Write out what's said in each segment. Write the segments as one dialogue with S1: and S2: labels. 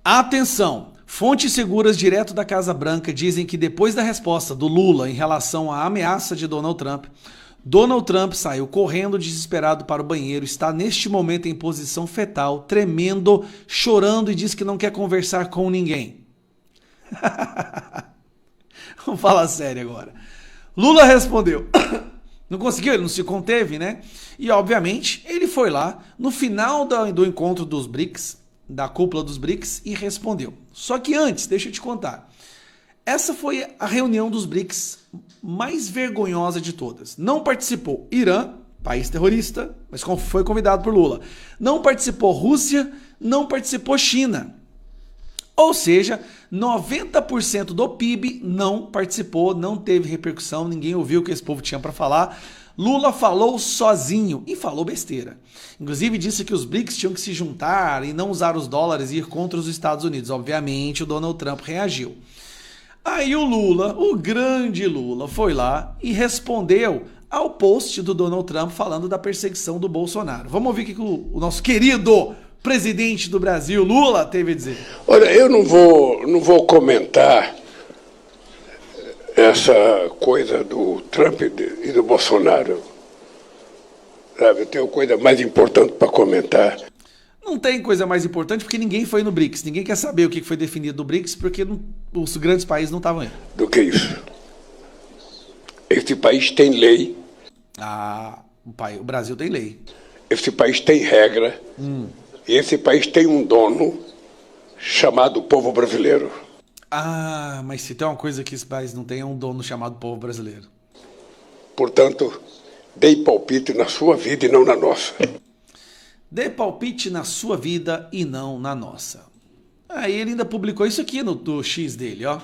S1: Atenção! Fontes seguras direto da Casa Branca dizem que depois da resposta do Lula em relação à ameaça de Donald Trump saiu correndo desesperado para o banheiro, está neste momento em posição fetal, tremendo, chorando e diz que não quer conversar com ninguém. Vamos falar sério agora. Lula respondeu. Não conseguiu, ele não se conteve, né? E obviamente ele foi lá no final do encontro dos BRICS, da cúpula dos BRICS, e respondeu. Só que antes, deixa eu te contar. Essa foi a reunião dos BRICS mais vergonhosa de todas. Não participou Irã, país terrorista, mas foi convidado por Lula. Não participou Rússia, não participou China. Ou seja, 90% do PIB não participou, não teve repercussão, ninguém ouviu o que esse povo tinha para falar. Lula falou sozinho e falou besteira. Inclusive disse que os BRICS tinham que se juntar e não usar os dólares e ir contra os Estados Unidos. Obviamente o Donald Trump reagiu. Aí o Lula, o grande Lula, foi lá e respondeu ao post do Donald Trump falando da perseguição do Bolsonaro. Vamos ouvir o que o nosso querido presidente do Brasil, Lula, teve a dizer.
S2: Olha, eu não vou comentar essa coisa do Trump e do Bolsonaro. Sabe, eu tenho coisa mais importante para comentar.
S1: Não tem coisa mais importante porque ninguém foi no BRICS. Ninguém quer saber o que foi definido no BRICS porque os grandes países não estavam indo.
S2: Do que isso? Esse país tem lei.
S1: O Brasil tem lei.
S2: Esse país tem regra. E esse país tem um dono chamado povo brasileiro.
S1: Mas se tem uma coisa que esse país não tem, é um dono chamado povo brasileiro.
S2: Portanto, dê palpite na sua vida e não na nossa.
S1: Dê palpite na sua vida e não na nossa. Aí ele ainda publicou isso aqui no X dele, ó.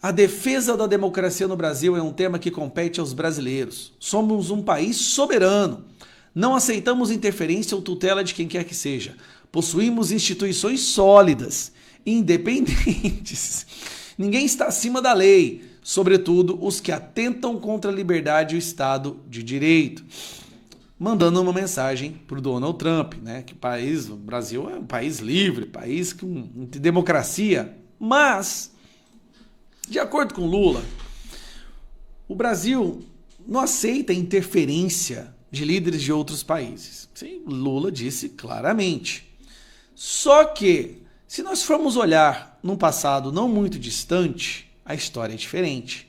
S1: A defesa da democracia no Brasil é um tema que compete aos brasileiros. Somos um país soberano. Não aceitamos interferência ou tutela de quem quer que seja. Possuímos instituições sólidas, independentes. Ninguém está acima da lei, sobretudo os que atentam contra a liberdade e o Estado de Direito. Mandando uma mensagem para o Donald Trump, né? Que o Brasil é um país livre, país com democracia. Mas, de acordo com Lula, o Brasil não aceita interferência de líderes de outros países. Sim, Lula disse claramente. Só que, se nós formos olhar num passado não muito distante, a história é diferente.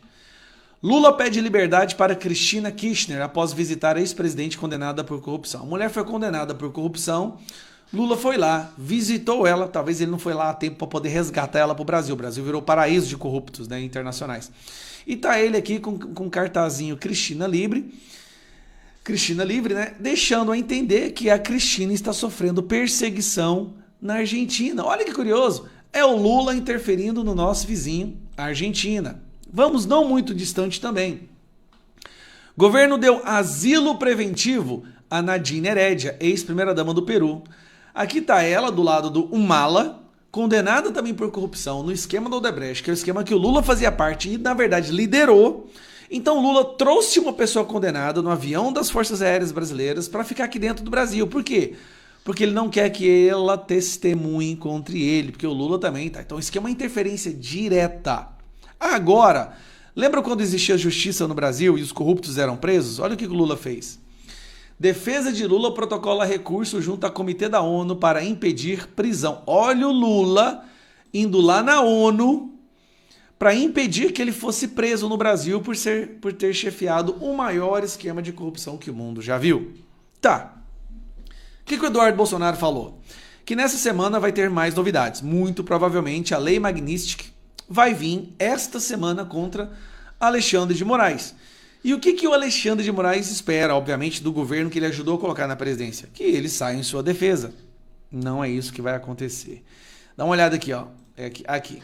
S1: Lula pede liberdade para Cristina Kirchner após visitar a ex-presidente condenada por corrupção. A mulher foi condenada por corrupção, Lula foi lá, visitou ela, talvez ele não foi lá a tempo para poder resgatar ela para o Brasil. O Brasil virou paraíso de corruptos, né, internacionais. E tá ele aqui com um cartazinho Cristina Livre, né, deixando a entender que a Cristina está sofrendo perseguição na Argentina. Olha que curioso, é o Lula interferindo no nosso vizinho, a Argentina. Vamos não muito distante também. Governo deu asilo preventivo a Nadine Heredia, ex-primeira-dama do Peru. Aqui está ela do lado do Humala, condenada também por corrupção no esquema do Odebrecht, que é o esquema que o Lula fazia parte e, na verdade, liderou. Então Lula trouxe uma pessoa condenada no avião das Forças Aéreas Brasileiras para ficar aqui dentro do Brasil. Por quê? Porque ele não quer que ela testemunhe contra ele, porque o Lula também tá. Então isso aqui é uma interferência direta. Agora, lembra quando existia justiça no Brasil e os corruptos eram presos? Olha o que o Lula fez. Defesa de Lula protocola recurso junto ao Comitê da ONU para impedir prisão. Olha o Lula indo lá na ONU para impedir que ele fosse preso no Brasil por ter chefiado o maior esquema de corrupção que o mundo já viu. Tá. O que o Eduardo Bolsonaro falou? Que nessa semana vai ter mais novidades. Muito provavelmente a Lei Magnitsky vai vir esta semana contra Alexandre de Moraes. E o que o Alexandre de Moraes espera, obviamente, do governo que ele ajudou a colocar na presidência? Que ele saia em sua defesa. Não é isso que vai acontecer. Dá uma olhada aqui, ó. Aqui.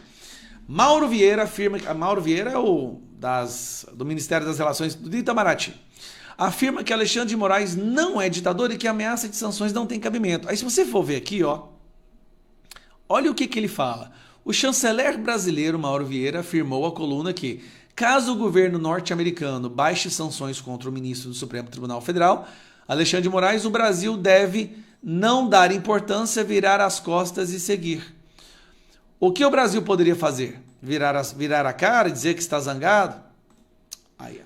S1: Mauro Vieira afirma que... Mauro Vieira é do Ministério das Relações do Itamaraty. Afirma que Alexandre de Moraes não é ditador e que a ameaça de sanções não tem cabimento. Aí se você for ver aqui, ó, olha o que ele fala. O chanceler brasileiro Mauro Vieira afirmou à coluna que, caso o governo norte-americano baixe sanções contra o ministro do Supremo Tribunal Federal, Alexandre de Moraes, o Brasil deve não dar importância, virar as costas e seguir. O que o Brasil poderia fazer? Virar a cara e dizer que está zangado? Aí,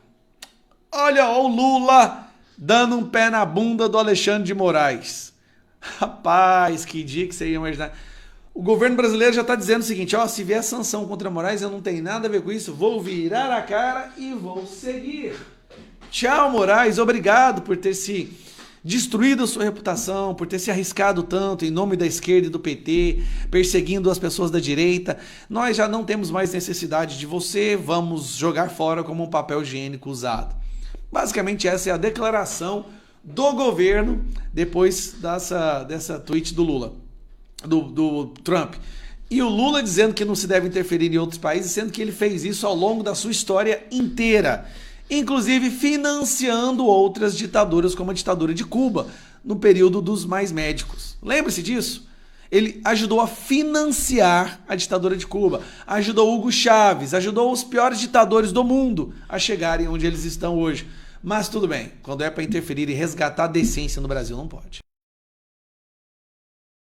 S1: ó. Olha o Lula dando um pé na bunda do Alexandre de Moraes. Rapaz, que dia que você ia imaginar. O governo brasileiro já está dizendo o seguinte, ó, se vier sanção contra Moraes, eu não tenho nada a ver com isso, vou virar a cara e vou seguir. Tchau, Moraes, obrigado por ter se destruído a sua reputação, por ter se arriscado tanto em nome da esquerda e do PT, perseguindo as pessoas da direita. Nós já não temos mais necessidade de você, vamos jogar fora como um papel higiênico usado. Basicamente essa é a declaração do governo depois dessa tweet do Lula, do Trump. E o Lula dizendo que não se deve interferir em outros países, sendo que ele fez isso ao longo da sua história inteira. Inclusive financiando outras ditaduras, como a ditadura de Cuba, no período dos mais médicos. Lembre-se disso? Ele ajudou a financiar a ditadura de Cuba, ajudou Hugo Chávez, ajudou os piores ditadores do mundo a chegarem onde eles estão hoje. Mas tudo bem, quando é para interferir e resgatar a decência no Brasil, não pode.